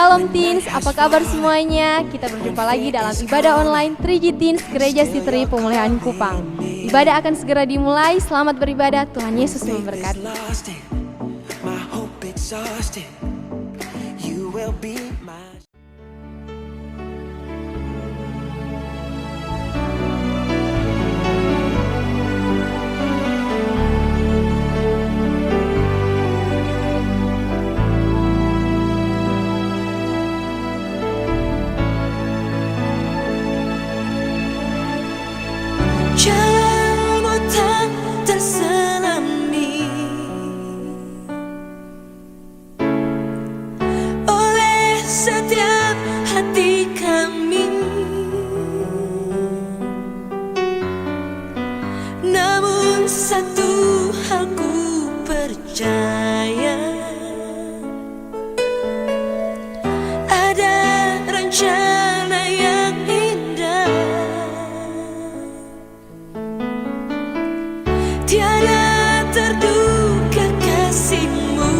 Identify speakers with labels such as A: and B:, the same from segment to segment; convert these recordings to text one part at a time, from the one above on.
A: Shalom Teens, apa kabar semuanya? Kita berjumpa lagi dalam ibadah online 3G Teens Gereja Sitri Pemulihan Kupang. Ibadah akan segera dimulai, selamat beribadah, Tuhan Yesus memberkati.
B: Satu hal ku percaya, ada rencana yang indah, tiada terduga kasih-Mu,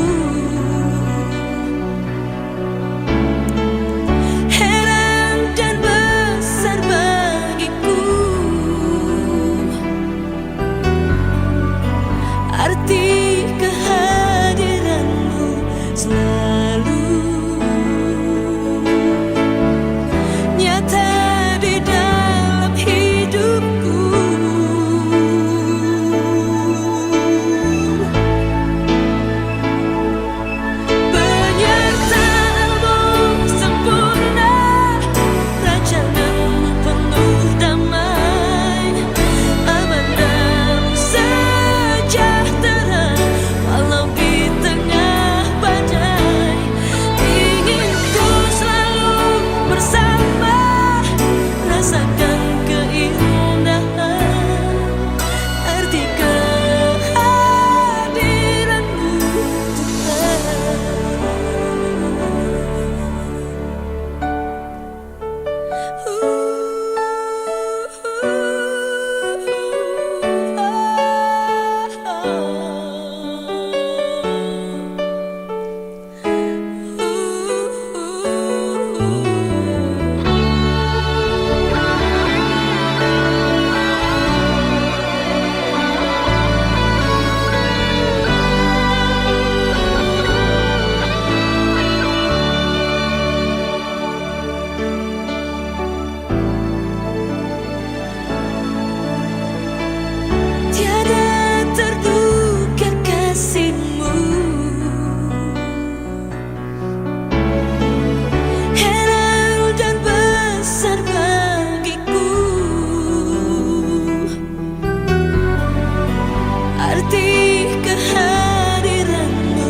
B: heran dan besar bagiku. Arti kehadiran-Mu selalu nyata di dalam hidupku. Penyertaan-Mu sempurna, rancangan-Mu penuh damai, amanah-Mu sejahtera walau di tengah badai. Ingin ku selalu bersama, rasakan keindahan arti kehadiran-Mu, tiada terduga kasih-Mu, heran dan besar bagiku. Arti kehadiran-Mu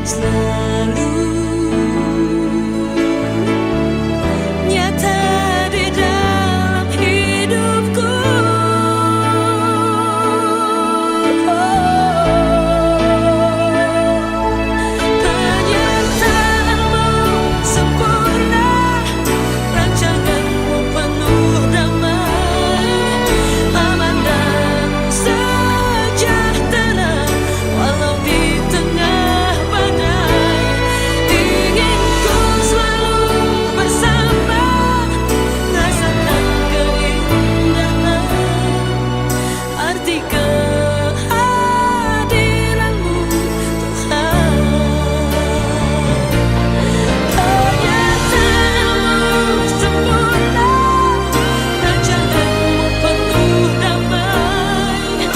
B: selalu nyata di dalam hidupku. Penyertaan-Mu sempurna, rancangan-Mu penuh damai, amanah-Mu sejahtera walau di tengah badai. Ingin ku selalu bersama, rasakan keindahan arti kehadiran-Mu, Tuhan. Penyertaan-Mu sempurna, rancangan-Mu penuh damai,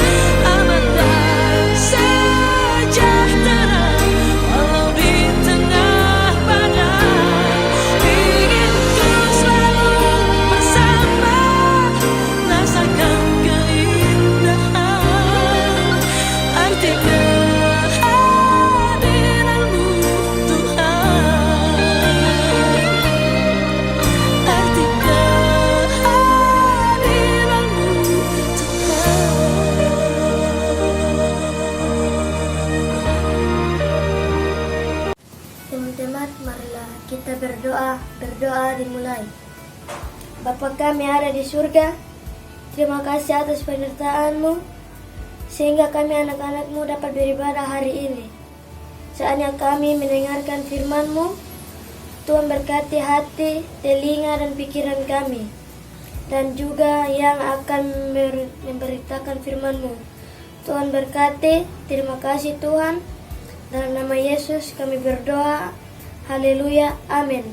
B: amanah sejahtera walau di tengah badai. Ingin ku selalu bersama, rasakan keindahan arti kehadiran-Mu, Tuhan. Arti kehadiran-Mu,
C: Teman-teman, marilah kita berdoa dimulai. Bapa kami ada di surga, terima kasih atas penyertaan-Mu, sehingga kami anak-anak-Mu dapat beribadah hari ini. Saatnya kami mendengarkan firman-Mu, Tuhan berkati hati, telinga, dan pikiran kami, dan juga yang akan memberitakan firman-Mu. Tuhan berkati, terima kasih Tuhan. Dalam nama Yesus kami berdoa. Haleluya, amin.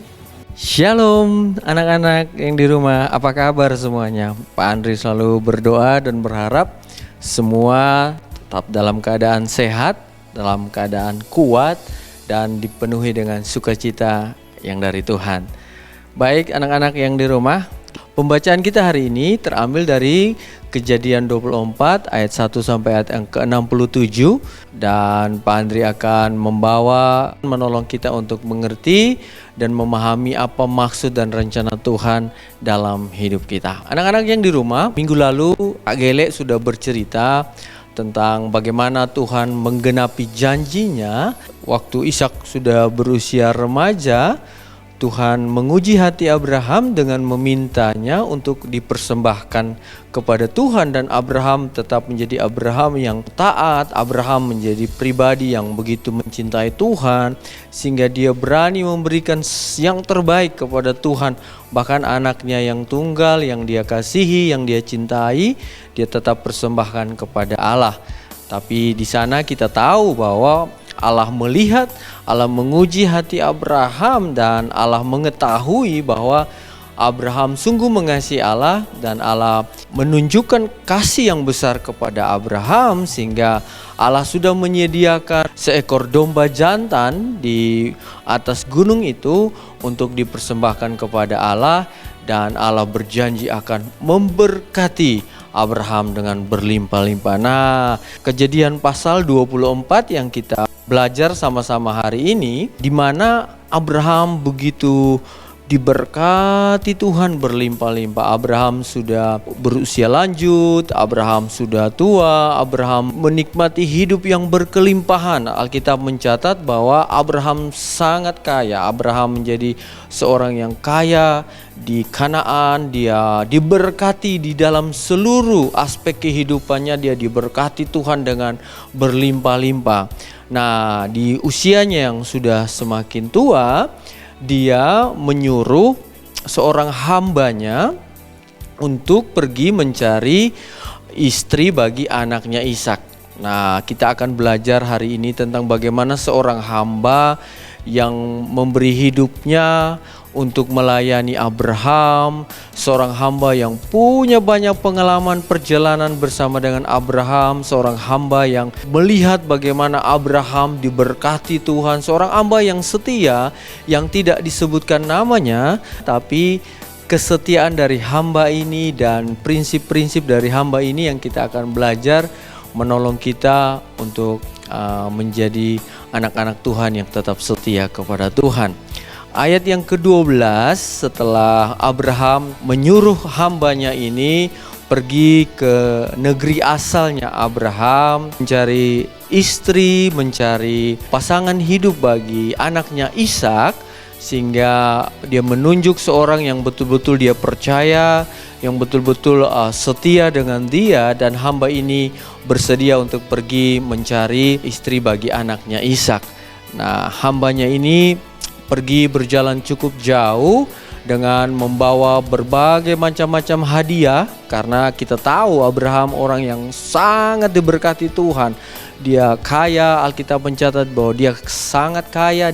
D: Shalom anak-anak yang di rumah, apa kabar semuanya? Pak Andri selalu berdoa dan berharap semua tetap dalam keadaan sehat, dalam keadaan kuat, dan dipenuhi dengan sukacita yang dari Tuhan. Baik anak-anak yang di rumah, pembacaan kita hari ini terambil dari Kejadian 24 ayat 1 sampai ayat yang ke-67, dan Pak Andri akan menolong kita untuk mengerti dan memahami apa maksud dan rencana Tuhan dalam hidup kita. Anak-anak yang di rumah, minggu lalu Kak Gele sudah bercerita tentang bagaimana Tuhan menggenapi janjinya waktu Ishak sudah berusia remaja. Tuhan menguji hati Abraham dengan memintanya untuk dipersembahkan kepada Tuhan, dan Abraham tetap menjadi Abraham yang taat. Abraham menjadi pribadi yang begitu mencintai Tuhan sehingga dia berani memberikan yang terbaik kepada Tuhan. Bahkan anaknya yang tunggal, yang dia kasihi, yang dia cintai, dia tetap persembahkan kepada Allah. Tapi di sana kita tahu bahwa Allah melihat, Allah menguji hati Abraham, dan Allah mengetahui bahwa Abraham sungguh mengasihi Allah, dan Allah menunjukkan kasih yang besar kepada Abraham sehingga Allah sudah menyediakan seekor domba jantan di atas gunung itu untuk dipersembahkan kepada Allah, dan Allah berjanji akan memberkati Abraham dengan berlimpah-limpah. Nah, Kejadian pasal 24 yang kita belajar sama-sama hari ini, di mana Abraham begitu diberkati Tuhan berlimpah-limpah. Abraham sudah berusia lanjut, Abraham sudah tua, Abraham menikmati hidup yang berkelimpahan. Alkitab mencatat bahwa Abraham sangat kaya. Abraham menjadi seorang yang kaya di Kanaan. Dia diberkati di dalam seluruh aspek kehidupannya. Dia diberkati Tuhan dengan berlimpah-limpah. Nah, di usianya yang sudah semakin tua, dia menyuruh seorang hambanya untuk pergi mencari istri bagi anaknya Ishak. Nah, kita akan belajar hari ini tentang bagaimana seorang hamba yang memberi hidupnya untuk melayani Abraham, seorang hamba yang punya banyak pengalaman perjalanan bersama dengan Abraham, seorang hamba yang melihat bagaimana Abraham diberkati Tuhan, seorang hamba yang setia, yang tidak disebutkan namanya, tapi kesetiaan dari hamba ini dan prinsip-prinsip dari hamba ini yang kita akan belajar menolong kita untuk menjadi anak-anak Tuhan yang tetap setia kepada Tuhan. Ayat yang ke-12, setelah Abraham menyuruh hambanya ini pergi ke negeri asalnya Abraham, mencari istri, mencari pasangan hidup bagi anaknya Ishak, sehingga dia menunjuk seorang yang betul-betul dia percaya, yang betul-betul setia dengan dia, dan hamba ini bersedia untuk pergi mencari istri bagi anaknya Ishak. Nah, hambanya ini pergi berjalan cukup jauh dengan membawa berbagai macam-macam hadiah, karena kita tahu Abraham orang yang sangat diberkati Tuhan. Dia kaya, Alkitab mencatat bahwa dia sangat kaya,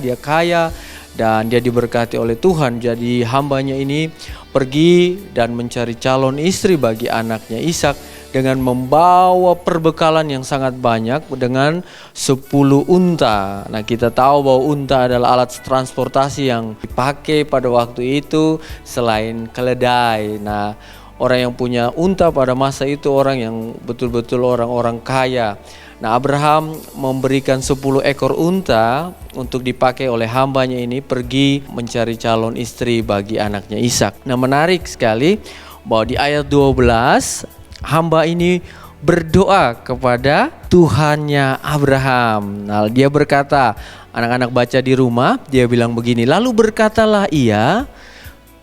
D: dan dia diberkati oleh Tuhan. Jadi hambanya ini pergi dan mencari calon istri bagi anaknya Ishak dengan membawa perbekalan yang sangat banyak dengan 10 unta. Nah, kita tahu bahwa unta adalah alat transportasi yang dipakai pada waktu itu selain keledai. Nah, orang yang punya unta pada masa itu orang yang betul-betul orang-orang kaya. Nah, Abraham memberikan 10 ekor unta untuk dipakai oleh hambanya ini pergi mencari calon istri bagi anaknya Ishak. Nah, menarik sekali bahwa di ayat 12 hamba ini berdoa kepada Tuhannya Abraham. Nah, dia berkata, anak-anak baca di rumah, dia bilang begini, lalu berkatalah ia,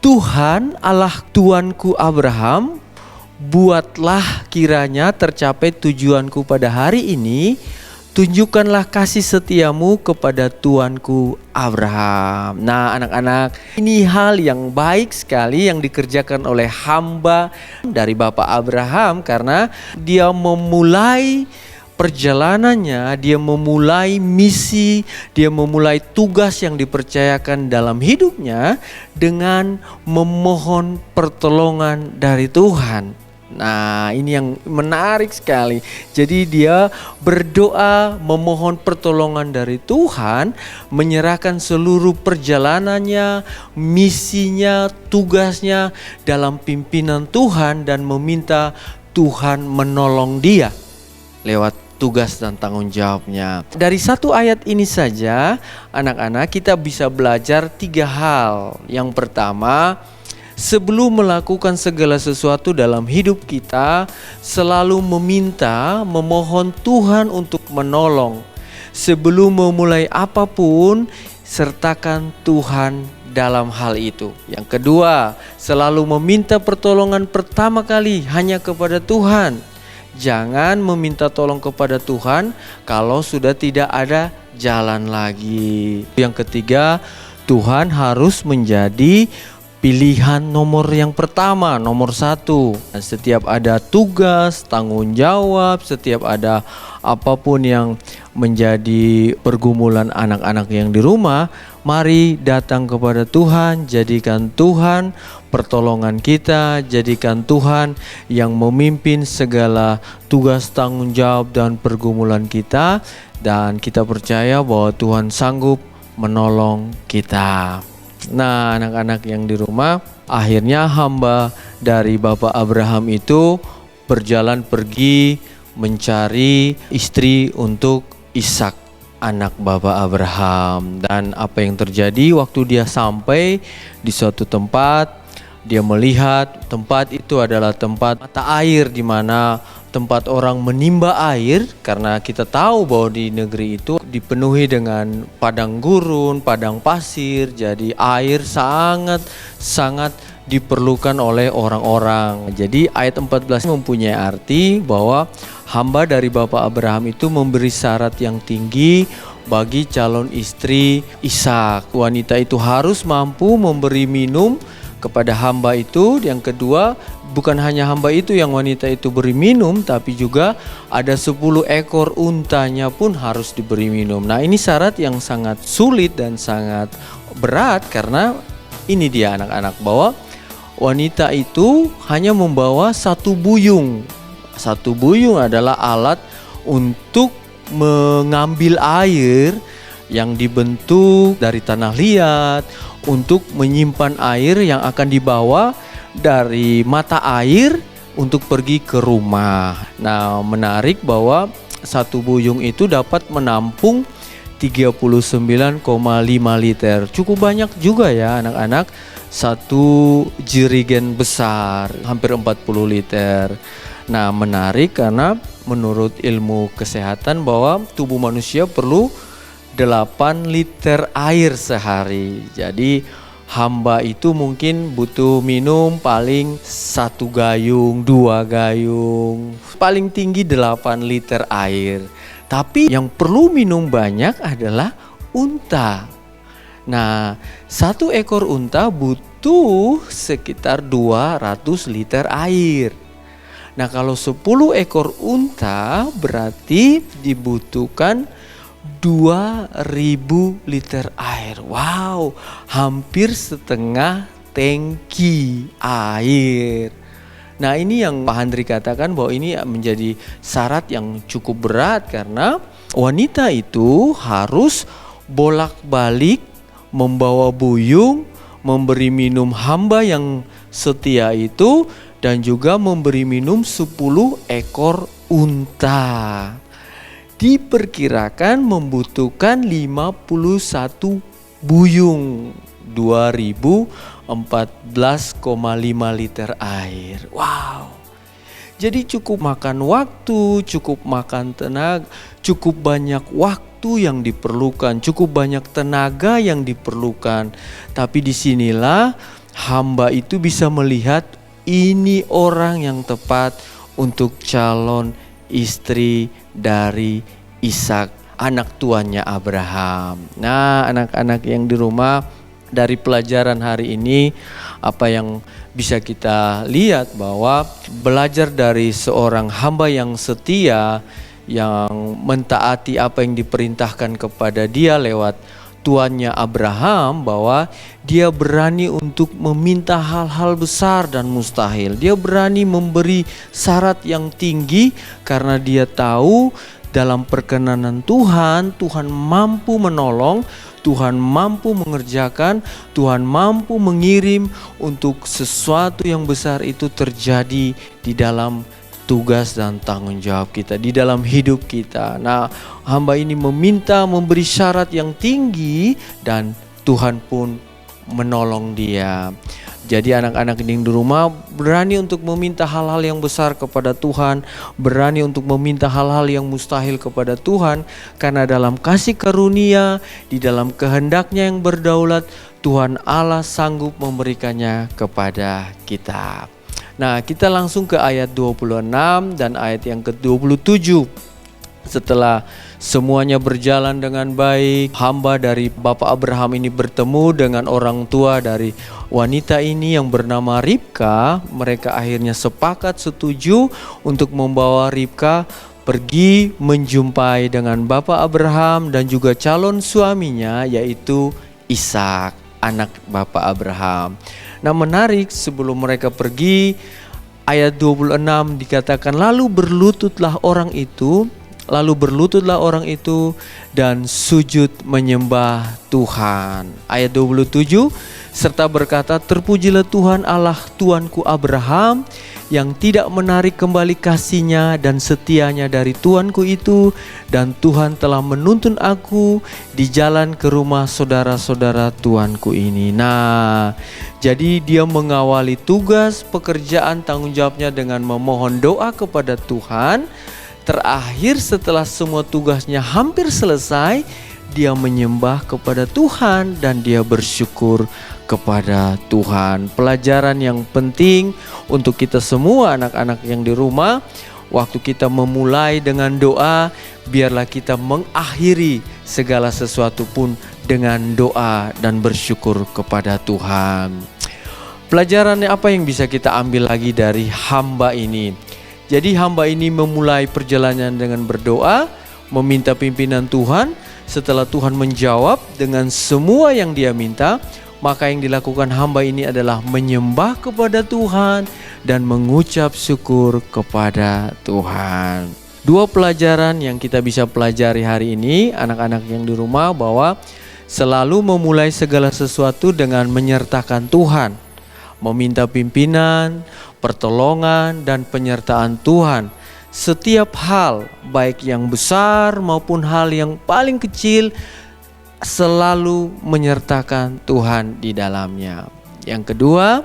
D: Tuhan Allah Tuanku Abraham, buatlah kiranya tercapai tujuanku pada hari ini. tunjukkanlah kasih setiamu kepada tuanku Abraham. Nah anak-anak, ini hal yang baik sekali yang dikerjakan oleh hamba dari Bapak Abraham, karena dia memulai perjalanannya, dia memulai misi, dia memulai tugas yang dipercayakan dalam hidupnya dengan memohon pertolongan dari Tuhan. Nah ini yang menarik sekali. Jadi dia berdoa memohon pertolongan dari Tuhan, menyerahkan seluruh perjalanannya, misinya, tugasnya dalam pimpinan Tuhan, dan meminta Tuhan menolong dia lewat tugas dan tanggung jawabnya. Dari satu ayat ini saja anak-anak kita bisa belajar 3 hal. Yang pertama, sebelum melakukan segala sesuatu dalam hidup kita, selalu memohon Tuhan untuk menolong. Sebelum memulai apapun, sertakan Tuhan dalam hal itu. Yang kedua, selalu meminta pertolongan pertama kali hanya kepada Tuhan. Jangan meminta tolong kepada Tuhan kalau sudah tidak ada jalan lagi. Yang ketiga, Tuhan harus menjadi pilihan nomor yang pertama, nomor 1. Setiap ada tugas, tanggung jawab, setiap ada apapun yang menjadi pergumulan anak-anak yang di rumah, mari datang kepada Tuhan, jadikan Tuhan pertolongan kita, jadikan Tuhan yang memimpin segala tugas, tanggung jawab dan pergumulan kita, dan kita percaya bahwa Tuhan sanggup menolong kita. Nah anak-anak yang di rumah, akhirnya hamba dari Bapak Abraham itu berjalan pergi mencari istri untuk Ishak, anak Bapak Abraham. Dan apa yang terjadi waktu dia sampai di suatu tempat, dia melihat tempat itu adalah tempat mata air, di mana tempat orang menimba air, karena kita tahu bahwa di negeri itu dipenuhi dengan padang gurun, padang pasir. Jadi air sangat diperlukan oleh orang-orang. Jadi ayat 14 mempunyai arti bahwa hamba dari Bapak Abraham itu memberi syarat yang tinggi bagi calon istri Ishak. Wanita itu harus mampu memberi minum kepada hamba itu. Yang kedua, bukan hanya hamba itu yang wanita itu beri minum, tapi juga ada 10 ekor untanya pun harus diberi minum. Nah ini syarat yang sangat sulit dan sangat berat, karena ini dia anak-anak, bahwa wanita itu hanya membawa 1 buyung. 1 buyung adalah alat untuk mengambil air yang dibentuk dari tanah liat, untuk menyimpan air yang akan dibawa dari mata air untuk pergi ke rumah. Nah menarik bahwa 1 buyung itu dapat menampung 39,5 liter. Cukup banyak juga ya anak-anak. 1 jerigen besar hampir 40 liter. Nah menarik karena menurut ilmu kesehatan bahwa tubuh manusia perlu 8 liter air sehari. Jadi hamba itu mungkin butuh minum paling 1 gayung, 2 gayung, paling tinggi 8 liter air. Tapi yang perlu minum banyak adalah unta. Nah 1 ekor unta butuh sekitar 200 liter air. Nah kalau 10 ekor unta berarti dibutuhkan 2000 liter air. Wow, hampir setengah tangki air. Nah ini yang Pak Handri katakan bahwa ini menjadi syarat yang cukup berat, karena wanita itu harus bolak-balik membawa buyung, memberi minum hamba yang setia itu, dan juga memberi minum 10 ekor unta. Diperkirakan membutuhkan 51 buyung, 2014,5 liter air. Wow. Jadi cukup makan waktu, cukup makan tenaga, cukup banyak waktu yang diperlukan, cukup banyak tenaga yang diperlukan. Tapi disinilah hamba itu bisa melihat ini orang yang tepat untuk calon istri dari Ishak, anak tuannya Abraham. Nah, anak-anak yang di rumah, dari pelajaran hari ini apa yang bisa kita lihat bahwa belajar dari seorang hamba yang setia, yang mentaati apa yang diperintahkan kepada dia lewat tuannya Abraham, bahwa dia berani untuk meminta hal-hal besar dan mustahil. Dia berani memberi syarat yang tinggi karena dia tahu dalam perkenanan Tuhan, Tuhan mampu menolong, Tuhan mampu mengerjakan, Tuhan mampu mengirim untuk sesuatu yang besar itu terjadi di dalam tugas dan tanggung jawab kita, di dalam hidup kita. Nah, hamba ini meminta memberi syarat yang tinggi dan Tuhan pun menolong dia. Jadi anak-anak yang di rumah berani untuk meminta hal-hal yang besar kepada Tuhan, berani untuk meminta hal-hal yang mustahil kepada Tuhan, karena dalam kasih karunia, di dalam kehendaknya yang berdaulat, Tuhan Allah sanggup memberikannya kepada kita. Nah, kita langsung ke ayat 26 dan ayat yang ke-27. Setelah semuanya berjalan dengan baik, hamba dari Bapak Abraham ini bertemu dengan orang tua dari wanita ini yang bernama Ribka. Mereka akhirnya sepakat setuju untuk membawa Ribka pergi menjumpai dengan Bapak Abraham dan juga calon suaminya, yaitu Ishak, anak Bapak Abraham. Nah, menarik, sebelum mereka pergi, ayat 26 dikatakan, lalu berlututlah orang itu dan sujud menyembah Tuhan. Ayat 27, serta berkata, terpujilah Tuhan Allah Tuanku Abraham, yang tidak menarik kembali kasihnya dan setianya dari Tuanku itu, dan Tuhan telah menuntun aku di jalan ke rumah saudara-saudara Tuanku ini. Nah, jadi dia mengawali tugas pekerjaan tanggung jawabnya dengan memohon doa kepada Tuhan. Terakhir, setelah semua tugasnya hampir selesai, dia menyembah kepada Tuhan dan dia bersyukur kepada Tuhan. Pelajaran yang penting untuk kita semua anak-anak yang di rumah, waktu kita memulai dengan doa, biarlah kita mengakhiri segala sesuatu pun dengan doa dan bersyukur kepada Tuhan. Pelajarannya apa yang bisa kita ambil lagi dari hamba ini? Jadi hamba ini memulai perjalanan dengan berdoa, meminta pimpinan Tuhan. Setelah Tuhan menjawab dengan semua yang dia minta, maka yang dilakukan hamba ini adalah menyembah kepada Tuhan dan mengucap syukur kepada Tuhan. Dua pelajaran yang kita bisa pelajari hari ini, anak-anak yang di rumah, bahwa selalu memulai segala sesuatu dengan menyertakan Tuhan, meminta pimpinan, pertolongan, dan penyertaan Tuhan. Setiap hal, baik yang besar maupun hal yang paling kecil, selalu menyertakan Tuhan di dalamnya. Yang kedua,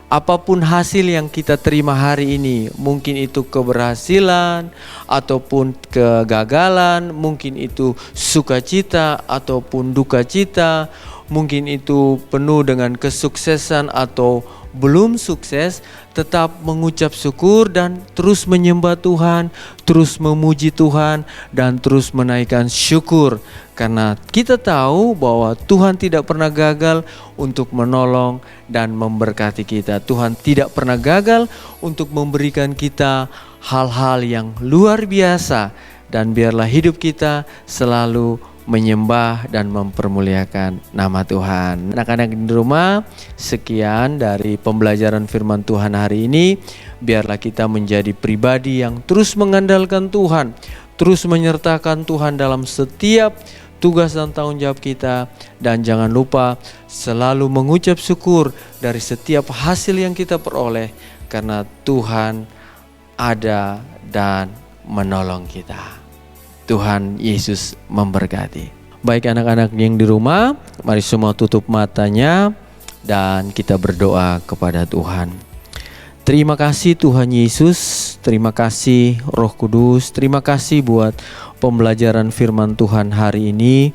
D: apapun hasil yang kita terima hari ini, mungkin itu keberhasilan ataupun kegagalan, mungkin itu sukacita ataupun duka cita, mungkin itu penuh dengan kesuksesan atau belum sukses, tetap mengucap syukur dan terus menyembah Tuhan, terus memuji Tuhan, dan terus menaikkan syukur. Karena kita tahu bahwa Tuhan tidak pernah gagal untuk menolong dan memberkati kita. Tuhan tidak pernah gagal untuk memberikan kita hal-hal yang luar biasa. Dan biarlah hidup kita selalu menyembah dan mempermuliakan nama Tuhan. Anak-anak di rumah, sekian dari pembelajaran firman Tuhan hari ini. Biarlah kita menjadi pribadi yang terus mengandalkan Tuhan, terus menyertakan Tuhan dalam setiap tugas dan tanggung jawab kita. Dan jangan lupa selalu mengucap syukur dari setiap hasil yang kita peroleh, karena Tuhan ada dan menolong kita. Tuhan Yesus memberkati. Baik anak-anak yang di rumah, mari semua tutup matanya dan kita berdoa kepada Tuhan. Terima kasih Tuhan Yesus, terima kasih Roh Kudus, terima kasih buat pembelajaran firman Tuhan hari ini.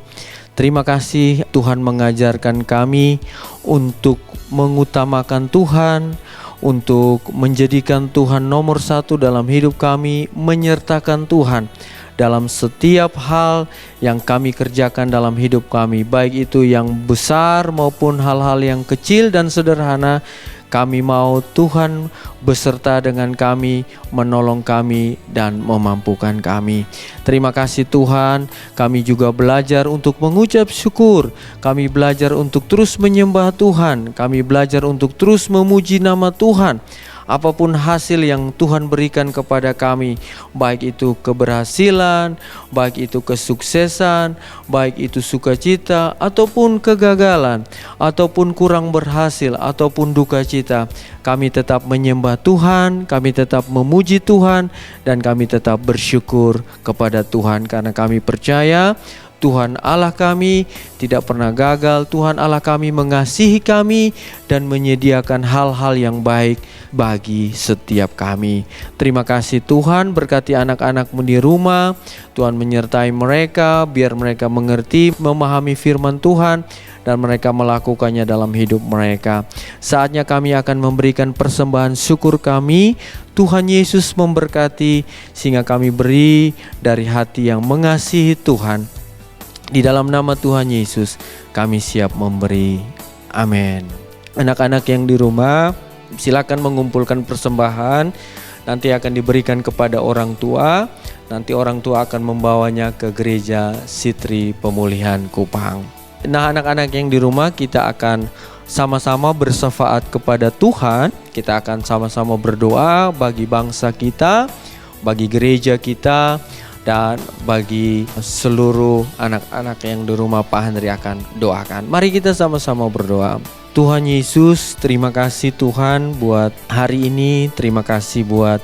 D: Terima kasih Tuhan mengajarkan kami untuk mengutamakan Tuhan, untuk menjadikan Tuhan nomor satu dalam hidup kami, menyertakan Tuhan dalam setiap hal yang kami kerjakan dalam hidup kami, baik itu yang besar maupun hal-hal yang kecil dan sederhana. Kami mau Tuhan beserta dengan kami, menolong kami dan memampukan kami. Terima kasih Tuhan, kami juga belajar untuk mengucap syukur. Kami belajar untuk terus menyembah Tuhan. Kami belajar untuk terus memuji nama Tuhan. Apapun hasil yang Tuhan berikan kepada kami, baik itu keberhasilan, baik itu kesuksesan, baik itu sukacita, ataupun kegagalan, ataupun kurang berhasil, ataupun duka cita, kami tetap menyembah Tuhan, kami tetap memuji Tuhan, dan kami tetap bersyukur kepada Tuhan karena kami percaya Tuhan Allah kami tidak pernah gagal. Tuhan Allah kami mengasihi kami dan menyediakan hal-hal yang baik bagi setiap kami. Terima kasih Tuhan, berkati anak-anak-Mu di rumah. Tuhan menyertai mereka, biar mereka mengerti, memahami firman Tuhan, dan mereka melakukannya dalam hidup mereka. Saatnya kami akan memberikan persembahan syukur kami. Tuhan Yesus memberkati sehingga kami beri dari hati yang mengasihi Tuhan. Di dalam nama Tuhan Yesus kami siap memberi. Amin. Anak-anak yang di rumah, silakan mengumpulkan persembahan. Nanti akan diberikan kepada orang tua. Nanti orang tua akan membawanya ke gereja Sitri Pemulihan Kupang. Nah, anak-anak yang di rumah, kita akan sama-sama bersyafaat kepada Tuhan. Kita akan sama-sama berdoa bagi bangsa kita, bagi gereja kita, dan bagi seluruh anak-anak yang di rumah. Pak Henry akan doakan. Mari kita sama-sama berdoa. Tuhan Yesus, terima kasih Tuhan buat hari ini. Terima kasih buat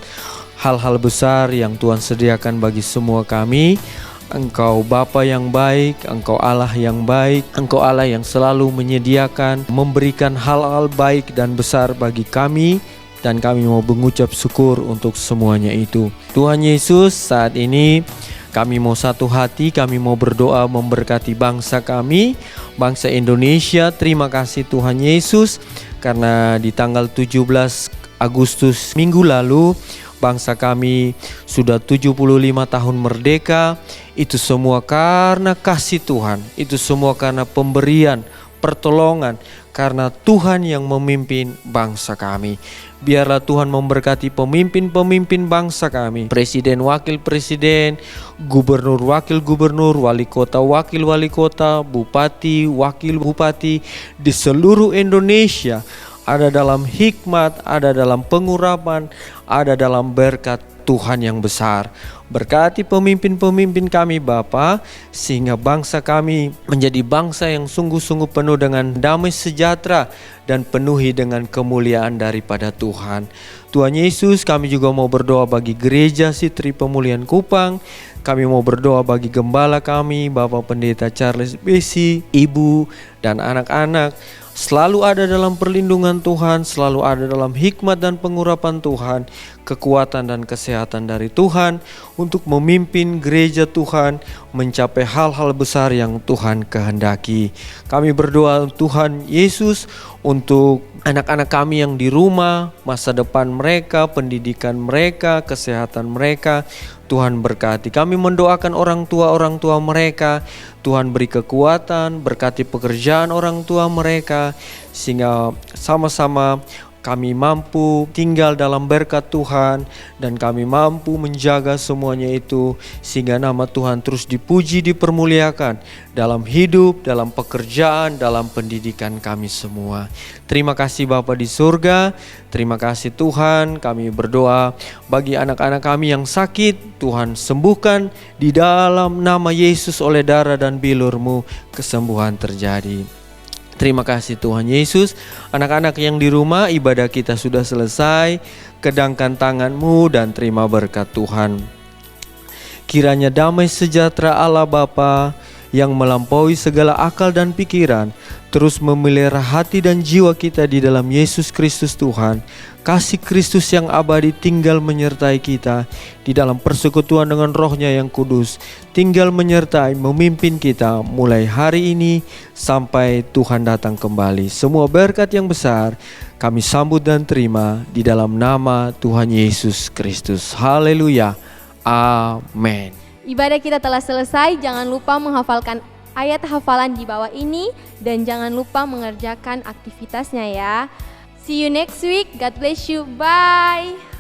D: hal-hal besar yang Tuhan sediakan bagi semua kami. Engkau Bapa yang baik, Engkau Allah yang baik, Engkau Allah yang selalu menyediakan, memberikan hal-hal baik dan besar bagi kami. Dan kami mau mengucap syukur untuk semuanya itu. Tuhan Yesus, saat ini kami mau satu hati, kami mau berdoa memberkati bangsa kami, bangsa Indonesia. Terima kasih Tuhan Yesus, karena di tanggal 17 Agustus minggu lalu, bangsa kami sudah 75 tahun merdeka. Itu semua karena kasih Tuhan, itu semua karena pemberian, pertolongan, karena Tuhan yang memimpin bangsa kami. Biarlah Tuhan memberkati pemimpin-pemimpin bangsa kami, presiden, wakil presiden, gubernur, wakil gubernur, wali kota, wakil wali kota, bupati, wakil bupati di seluruh Indonesia. Ada dalam hikmat, ada dalam pengurapan, ada dalam berkat Tuhan yang besar. Berkati pemimpin-pemimpin kami Bapa, sehingga bangsa kami menjadi bangsa yang sungguh-sungguh penuh dengan damai sejahtera dan penuhi dengan kemuliaan daripada Tuhan. Tuhan Yesus, kami juga mau berdoa bagi gereja Sitri Pemulihan Kupang. Kami mau berdoa bagi gembala kami, Bapak Pendeta Charles Besi, ibu dan anak-anak. Selalu ada dalam perlindungan Tuhan, selalu ada dalam hikmat dan pengurapan Tuhan, kekuatan dan kesehatan dari Tuhan untuk memimpin gereja Tuhan mencapai hal-hal besar yang Tuhan kehendaki. Kami berdoa Tuhan Yesus untuk anak-anak kami yang di rumah, masa depan mereka, pendidikan mereka, kesehatan mereka. Tuhan berkati. Kami mendoakan orang tua mereka. Tuhan beri kekuatan, berkati pekerjaan orang tua mereka, sehingga sama-sama kami mampu tinggal dalam berkat Tuhan, dan kami mampu menjaga semuanya itu, sehingga nama Tuhan terus dipuji, dipermuliakan dalam hidup, dalam pekerjaan, dalam pendidikan kami semua. Terima kasih Bapa di surga. Terima kasih Tuhan. Kami berdoa bagi anak-anak kami yang sakit, Tuhan sembuhkan di dalam nama Yesus. Oleh darah dan bilur-Mu kesembuhan terjadi. Terima kasih Tuhan Yesus. Anak-anak yang di rumah, ibadah kita sudah selesai. Kedangkan tangan-Mu dan terima berkat Tuhan. Kiranya damai sejahtera Allah Bapa yang melampaui segala akal dan pikiran terus memelihara hati dan jiwa kita di dalam Yesus Kristus Tuhan. Kasih Kristus yang abadi tinggal menyertai kita di dalam persekutuan dengan Roh-Nya yang kudus, tinggal menyertai, memimpin kita mulai hari ini sampai Tuhan datang kembali. Semua berkat yang besar kami sambut dan terima di dalam nama Tuhan Yesus Kristus. Haleluya. Amin.
A: Ibadah kita telah selesai, jangan lupa menghafalkan ayat hafalan di bawah ini dan jangan lupa mengerjakan aktivitasnya ya. See you next week, God bless you, bye!